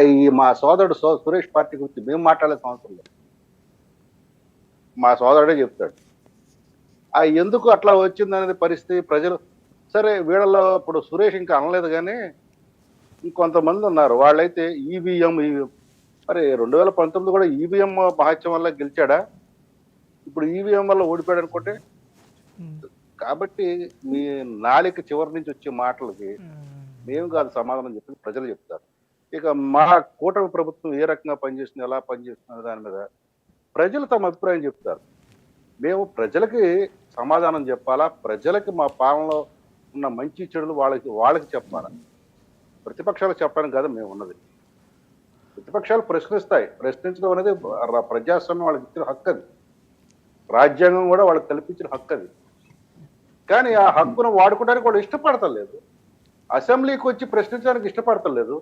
ఈ మా సోదరుడు సురేష్ పార్టీ గురించి మేము మాట్లాడాల్సిన అవసరం లేదు. మా సోదరుడే చెప్తాడు. ఎందుకు అట్లా వచ్చిందనేది పరిస్థితి ప్రజలు సరే వీళ్ళలో ఇప్పుడు సురేష్ ఇంకా అనలేదు గానీ, ఇంకొంతమంది ఉన్నారు. వాళ్ళైతే ఈవీఎం మరి 2019 కూడా ఈవీఎం మహత్యం వల్ల గెలిచాడా? ఇప్పుడు ఈవీఎం వల్ల ఓడిపోయాడు అనుకుంటే, కాబట్టి మీ నాలిక చివరి నుంచి వచ్చే మాటలకి మేము కాదు సమాధానం చెప్పి ప్రజలు చెప్తారు. ఇక మా కూటమి ప్రభుత్వం ఏ రకంగా పనిచేస్తుంది, ఎలా పనిచేస్తుంది దాని మీద ప్రజలు తమ అభిప్రాయం చెప్తారు. మేము ప్రజలకి సమాధానం చెప్పాలా? ప్రజలకి మా పాలనలో ఉన్న మంచి చెడులు వాళ్ళకి చెప్పాలా? ప్రతిపక్షాలకు చెప్పడానికి కాదు మేము ఉన్నది. ప్రతిపక్షాలు ప్రశ్నిస్తాయి. ప్రశ్నించడం అనేది ప్రజాస్వామ్యం వాళ్ళకి ఇచ్చిన హక్కు అది. రాజ్యాంగం కూడా వాళ్ళకి కల్పించిన హక్కు అది. కానీ ఆ హక్కును వాడుకోవడానికి వాళ్ళు ఇష్టపడతలేదు. అసెంబ్లీకి వచ్చి ప్రశ్నించడానికి ఇష్టపడతలేదు.